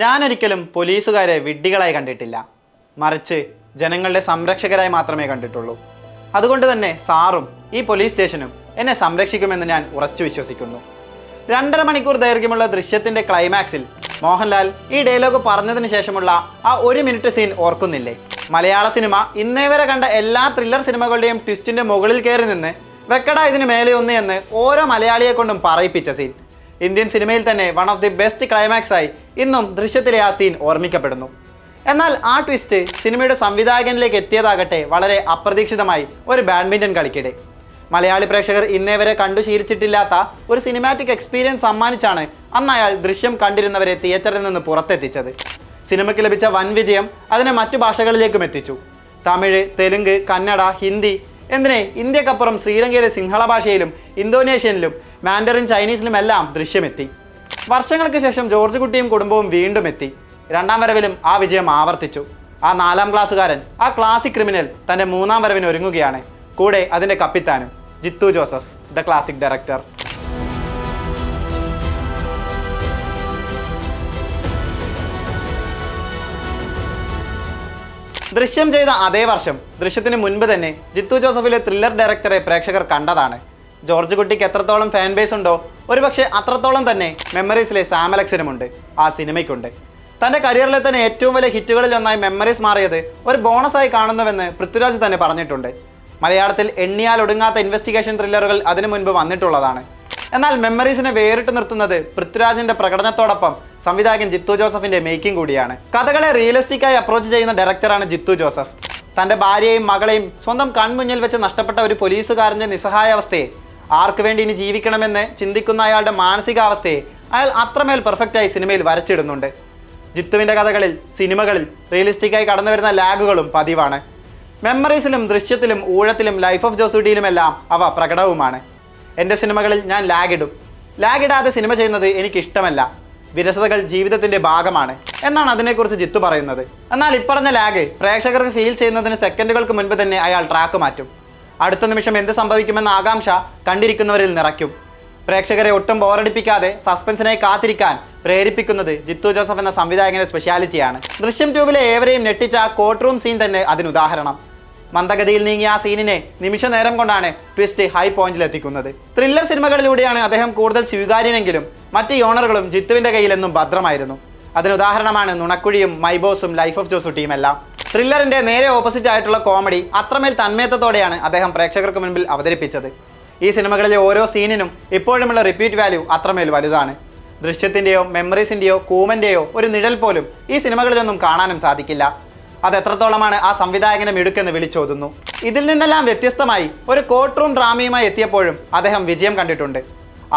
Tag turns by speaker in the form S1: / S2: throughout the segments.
S1: ഞാനൊരിക്കലും പോലീസുകാരെ വിഡ്ഢികളായി കണ്ടിട്ടില്ല. മറിച്ച് ജനങ്ങളുടെ സംരക്ഷകരായി മാത്രമേ കണ്ടിട്ടുള്ളൂ. അതുകൊണ്ട് തന്നെ സാറും ഈ പോലീസ് സ്റ്റേഷനും എന്നെ സംരക്ഷിക്കുമെന്ന് ഞാൻ ഉറച്ചു വിശ്വസിക്കുന്നു. 2.5 മണിക്കൂർ ദൈർഘ്യമുള്ള ദൃശ്യത്തിൻ്റെ ക്ലൈമാക്സിൽ മോഹൻലാൽ ഈ ഡയലോഗ് പറഞ്ഞതിന് ശേഷമുള്ള ആ 1 മിനിറ്റ് സീൻ ഓർക്കുന്നില്ലേ? മലയാള സിനിമ ഇന്നേ വരെ കണ്ട എല്ലാ ത്രില്ലർ സിനിമകളുടെയും ട്വിസ്റ്റിൻ്റെ മുകളിൽ കയറി നിന്ന് വെക്കട ഇതിന് മേലെ ഒന്ന് എന്ന് ഓരോ മലയാളിയെ കൊണ്ടും പറയിപ്പിച്ച സീൻ. ഇന്ത്യൻ സിനിമയിൽ തന്നെ one of the best climax ആയി ഇന്നും ദൃശ്യത്തിലെ ആ സീൻ ഓർമ്മിക്കപ്പെടുന്നു. എന്നാൽ ആ ട്വിസ്റ്റ് സിനിമയുടെ സംവിധായകനിലേക്ക് എത്തിയതാകട്ടെ വളരെ അപ്രതീക്ഷിതമായി ഒരു ബാഡ്മിൻ്റൺ കളിക്കിടെ. മലയാളി പ്രേക്ഷകർ ഇന്നേ വരെ കണ്ടു ശീലിച്ചിട്ടില്ലാത്ത ഒരു സിനിമാറ്റിക് എക്സ്പീരിയൻസ് സമ്മാനിച്ചാണ് അന്ന് അയാൾ ദൃശ്യം കണ്ടിരുന്നവരെ തിയേറ്ററിൽ നിന്ന് പുറത്തെത്തിച്ചത്. സിനിമയ്ക്ക് ലഭിച്ച വൻ വിജയം അതിനെ മറ്റു ഭാഷകളിലേക്കും എത്തിച്ചു. തമിഴ്, തെലുങ്ക്, കന്നഡ, ഹിന്ദി എന്തിനെ ഇന്ത്യക്കപ്പുറം ശ്രീലങ്കയിലെ സിംഹള ഭാഷയിലും ഇന്തോനേഷ്യനിലും മാൻഡറിൻ ചൈനീസിലുമെല്ലാം ദൃശ്യമെത്തി. വർഷങ്ങൾക്ക് ശേഷം ജോർജ് കുട്ടിയും കുടുംബവും വീണ്ടും എത്തി. 2ാം വരവിലും ആ വിജയം ആവർത്തിച്ചു. ആ 4ാം ക്ലാസ്സുകാരൻ, ആ ക്ലാസിക് ക്രിമിനൽ തൻ്റെ 3ാം വരവിന് ഒരുങ്ങുകയാണ്. കൂടെ അതിൻ്റെ കപ്പിത്താനും Jeethu Joseph, the classic director. Drishyam ചെയ്ത അതേ വർഷം ദൃശ്യത്തിന് മുൻപ് തന്നെ ജിത്തു ജോസഫിലെ ത്രില്ലർ ഡയറക്ടറെ പ്രേക്ഷകർ കണ്ടതാണ്. ജോർജ് കുട്ടിക്ക് എത്രത്തോളം ഫാൻ ബേസ് ഉണ്ടോ ഒരുപക്ഷെ അത്രത്തോളം തന്നെ മെമ്മറീസിലെ സാം അലക്സിനുമുണ്ട്, ആ സിനിമയ്ക്കുണ്ട്. തൻ്റെ കരിയറിലെ തന്നെ ഏറ്റവും വലിയ ഹിറ്റുകളിൽ ഒന്നായി മെമ്മറീസ് മാറിയത് ഒരു ബോണസായി കാണുന്നുവെന്ന് പൃഥ്വിരാജ് തന്നെ പറഞ്ഞിട്ടുണ്ട്. മലയാളത്തിൽ എണ്ണിയാൽ ഒടുങ്ങാത്ത ഇൻവെസ്റ്റിഗേഷൻ ത്രില്ലറുകൾ അതിനു മുൻപ് വന്നിട്ടുള്ളതാണ്. എന്നാൽ മെമ്മറീസിനെ വേറിട്ട് നിർത്തുന്നത് പൃഥ്വിരാജിന്റെ പ്രകടനത്തോടൊപ്പം സംവിധായകൻ ജിത്തു ജോസഫിന്റെ മേക്കിംഗ് കൂടിയാണ്. കഥകളെ റിയലിസ്റ്റിക്കായി അപ്രോച്ച് ചെയ്യുന്ന ഡയറക്ടറാണ് ജിത്തു ജോസഫ്. തൻ്റെ ഭാര്യയെയും മകളെയും സ്വന്തം കൺമുന്നിൽ വെച്ച് നഷ്ടപ്പെട്ട ഒരു പോലീസുകാരൻ്റെ നിസ്സഹായാവസ്ഥയെ, ആർക്ക് വേണ്ടി ഇനി ജീവിക്കണമെന്ന് ചിന്തിക്കുന്ന അയാളുടെ മാനസികാവസ്ഥയെ അയാൾ അത്രമേൽ പെർഫെക്റ്റായി സിനിമയിൽ വരച്ചിടുന്നുണ്ട്. ജിത്തുവിൻ്റെ കഥകളിൽ, സിനിമകളിൽ റിയലിസ്റ്റിക്കായി കടന്നു വരുന്ന ലാഗുകളും പതിവാണ്. മെമ്മറീസിലും ദൃശ്യത്തിലും ഊഴത്തിലും ലൈഫ് ഓഫ് ജോസൂട്ടിയിലുമെല്ലാം അവ പ്രകടവുമാണ്. എൻ്റെ സിനിമകളിൽ ഞാൻ ലാഗിടാതെ സിനിമ ചെയ്യുന്നത് എനിക്കിഷ്ടമല്ല. വിരസതകൾ ജീവിതത്തിൻ്റെ ഭാഗമാണ് എന്നാണ് അതിനെക്കുറിച്ച് ജിത്തു പറയുന്നത്. എന്നാൽ ഇപ്പറഞ്ഞ ലാഗ് പ്രേക്ഷകർക്ക് ഫീൽ ചെയ്യുന്നതിന് സെക്കൻഡുകൾക്ക് മുൻപ് തന്നെ അയാൾ ട്രാക്ക് മാറ്റും. അടുത്ത നിമിഷം എന്ത് സംഭവിക്കുമെന്ന ആകാംക്ഷ കണ്ടിരിക്കുന്നവരിൽ നിറയ്ക്കും. പ്രേക്ഷകരെ ഒട്ടും ബോറടിപ്പിക്കാതെ സസ്പെൻസിനായി കാത്തിരിക്കാൻ പ്രേരിപ്പിക്കുന്നത് ജിത്തു ജോസഫ് എന്ന സംവിധായകന്റെ സ്പെഷ്യാലിറ്റിയാണ്. ദൃശ്യം 2 ഏവരെയും ഞെട്ടിച്ച ആ കോർട്ട് റൂം സീൻ തന്നെ അതിനുദാഹരണം. മന്ദഗതിയിൽ നീങ്ങിയ ആ സീനിനെ നിമിഷ നേരം കൊണ്ടാണ് ട്വിസ്റ്റ് ഹൈ പോയിന്റിലെത്തിക്കുന്നത്. ത്രില്ലർ സിനിമകളിലൂടെയാണ് അദ്ദേഹം കൂടുതൽ സ്വീകാര്യനെങ്കിലും മറ്റ് യോണറുകളും ജിത്തുവിൻ്റെ കയ്യിലെന്നും ഭദ്രമായിരുന്നു. അതിനുദാഹരണമാണ് നുണക്കുഴിയും, മൈബോസും, ലൈഫ് ഓഫ് ജോസൂട്ടിയുമെല്ലാം. ത്രില്ലറിൻ്റെ നേരെ ഓപ്പോസിറ്റ് ആയിട്ടുള്ള കോമഡി അത്രമേൽ തന്മയത്വത്തോടെയാണ് അദ്ദേഹം പ്രേക്ഷകർക്ക് മുൻപിൽ അവതരിപ്പിച്ചത്. ഈ സിനിമകളിലെ ഓരോ സീനിനും ഇപ്പോഴുമുള്ള റിപ്പീറ്റ് വാല്യൂ അത്രമേൽ വലുതാണ്. ദൃശ്യത്തിൻ്റെയോ മെമ്മറീസിൻ്റെയോ കൂമൻ്റെയോ ഒരു നിഴൽ പോലും ഈ സിനിമകളിലൊന്നും കാണാനും സാധിക്കില്ല. അതെത്രത്തോളമാണ് ആ സംവിധായകനെ മിടുക്കെന്ന് വിളിച്ചോതുന്നു. ഇതിൽ നിന്നെല്ലാം വ്യത്യസ്തമായി ഒരു കോർട്ട് റൂം ഡ്രാമയുമായി എത്തിയപ്പോഴും അദ്ദേഹം വിജയം കണ്ടിട്ടുണ്ട്.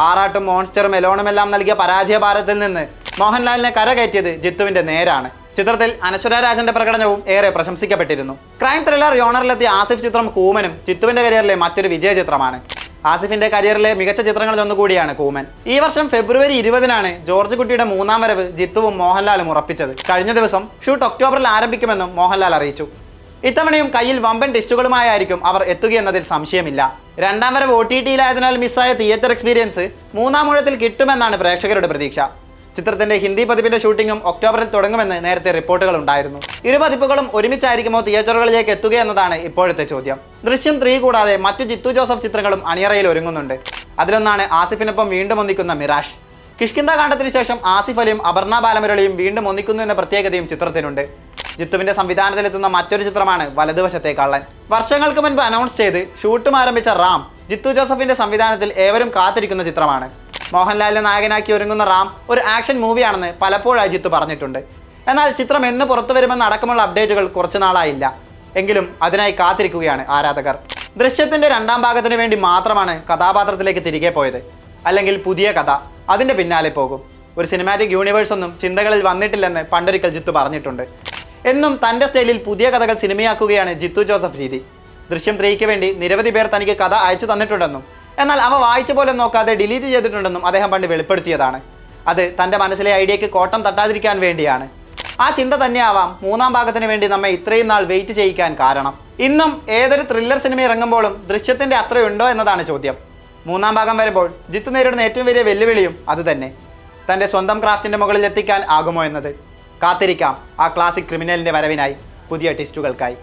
S1: ആറാട്ടും മോൺസ്റ്ററും എലോണുമെല്ലാം നൽകിയ പരാജയഭാരത്തിൽ നിന്ന് മോഹൻലാലിനെ കരകയറ്റിയത് ജിത്തുവിൻ്റെ നേരാണ്. ചിത്രത്തിൽ അനശ്വര രാജന്റെ പ്രകടനവും ഏറെ പ്രശംസിക്കപ്പെട്ടിരുന്നു. ക്രൈം ത്രില്ലർ യോണറിലെത്തിയ ആസിഫ് ചിത്രം കൂമനും ജിത്തുവിൻ്റെ കരിയറിലെ മറ്റൊരു വിജയ ചിത്രമാണ്. ആസിഫിന്റെ കരിയറിലെ മികച്ച ചിത്രങ്ങളിൽ ഒന്നുകൂടിയാണ് കൂമൻ. ഈ വർഷം ഫെബ്രുവരി 20-നാണ് ജോർജ് കുട്ടിയുടെ 3ാം വരവ് ജിത്തുവും മോഹൻലാലും ഉറപ്പിച്ചത്. കഴിഞ്ഞ ദിവസം ഷൂട്ട് ഒക്ടോബറിൽ ആരംഭിക്കുമെന്നും മോഹൻലാൽ അറിയിച്ചു. ഇത്തവണയും കയ്യിൽ വമ്പൻ ടെസ്റ്റുകളുമായിരിക്കും അവർ എത്തുകയെന്നതിൽ സംശയമില്ല. 2ാം വരവ് OTT-യിലായതിനാൽ മിസ്സായ തിയേറ്റർ എക്സ്പീരിയൻസ് 3ാം ഊഴത്തിൽ കിട്ടുമെന്നാണ് പ്രേക്ഷകരുടെ പ്രതീക്ഷ. ചിത്രത്തിന്റെ ഹിന്ദി പതിപ്പിന്റെ ഷൂട്ടിങ്ങും ഒക്ടോബറിൽ തുടങ്ങുമെന്ന് നേരത്തെ റിപ്പോർട്ടുകൾ ഉണ്ടായിരുന്നു. 2 പതിപ്പുകളും ഒരുമിച്ചായിരിക്കുമോ തിയേറ്ററുകളിലേക്ക് എത്തുകയെന്നതാണ് ഇപ്പോഴത്തെ ചോദ്യം. ദൃശ്യം 3 കൂടാതെ മറ്റു ജിത്തു ജോസഫ് ചിത്രങ്ങളും അണിയറയിൽ ഒരുങ്ങുന്നുണ്ട്. അതിലൊന്നാണ് ആസിഫിനൊപ്പം വീണ്ടും ഒന്നിക്കുന്ന മിറാഷ്. കിഷ്കിന്ദ കാണ്ഡത്തിന് ശേഷം ആസിഫ് അലിയും അപർണ ബാലമുരളിയും വീണ്ടും ഒന്നിക്കുന്നു എന്ന പ്രത്യേകതയും ചിത്രത്തിനുണ്ട്. ജിത്തുവിന്റെ സംവിധാനത്തിലെത്തുന്ന മറ്റൊരു ചിത്രമാണ് വലതുവശത്തെ കള്ളൻ. വർഷങ്ങൾക്ക് മുൻപ് അനൗൺസ് ചെയ്ത് ഷൂട്ടും ആരംഭിച്ച റാം ജിത്തു ജോസഫിന്റെ സംവിധാനത്തിൽ ഏവരും കാത്തിരിക്കുന്ന ചിത്രമാണ്. മോഹൻലാലിനെ നായകനാക്കി ഒരുങ്ങുന്ന റാം ഒരു ആക്ഷൻ മൂവിയാണെന്ന് പലപ്പോഴായി ജിത്തു പറഞ്ഞിട്ടുണ്ട്. എന്നാൽ ചിത്രം എന്ന് പുറത്തു വരുമെന്ന് അടക്കമുള്ള അപ്ഡേറ്റുകൾ കുറച്ചു നാളായില്ല. എങ്കിലും അതിനായി കാത്തിരിക്കുകയാണ് ആരാധകർ. ദൃശ്യത്തിന്റെ 2ാം ഭാഗത്തിന് വേണ്ടി മാത്രമാണ് കഥാപാത്രത്തിലേക്ക് തിരികെ പോയത്. അല്ലെങ്കിൽ പുതിയ കഥ അതിൻ്റെ പിന്നാലെ പോകും. ഒരു സിനിമാറ്റിക് യൂണിവേഴ്സ് ഒന്നും ചിന്തകളിൽ വന്നിട്ടില്ലെന്ന് പണ്ടൊരിക്കൽ ജിത്തു പറഞ്ഞിട്ടുണ്ട്. എന്നും തൻ്റെ സ്റ്റൈലിൽ പുതിയ കഥകൾ സിനിമയാക്കുകയാണ് ജിത്തു ജോസഫ് രീതി. ദൃശ്യം 3ക്ക് വേണ്ടി നിരവധി പേർ തനിക്ക് കഥ അയച്ചു തന്നിട്ടുണ്ടെന്നും എന്നാൽ അവ വായിച്ച പോലും നോക്കാതെ ഡിലീറ്റ് ചെയ്തിട്ടുണ്ടെന്നും അദ്ദേഹം പണ്ട് വെളിപ്പെടുത്തിയതാണ്. അത് തൻ്റെ മനസ്സിലെ ഐഡിയയ്ക്ക് കോട്ടം തട്ടാതിരിക്കാൻ വേണ്ടിയാണ്. ആ ചിന്ത തന്നെയാവാം 3ാം ഭാഗത്തിന് വേണ്ടി നമ്മെ ഇത്രയും നാൾ വെയിറ്റ് ചെയ്യിക്കാൻ കാരണം. ഇന്നും ഏതൊരു ത്രില്ലർ സിനിമ ഇറങ്ങുമ്പോഴും ദൃശ്യത്തിൻ്റെ അത്രയുണ്ടോ എന്നതാണ് ചോദ്യം. 3ാം ഭാഗം വരുമ്പോൾ ജിത്തു നേരിടുന്ന ഏറ്റവും വലിയ വെല്ലുവിളിയും അതുതന്നെ. തൻ്റെ സ്വന്തം ക്രാഫ്റ്റിൻ്റെ മുകളിൽ എത്തിക്കാൻ ആകുമോ എന്നത്. കാത്തിരിക്കാം ആ ക്ലാസിക് ക്രിമിനലിൻ്റെ വരവിനായി, പുതിയ ട്വിസ്റ്റുകൾക്കായി.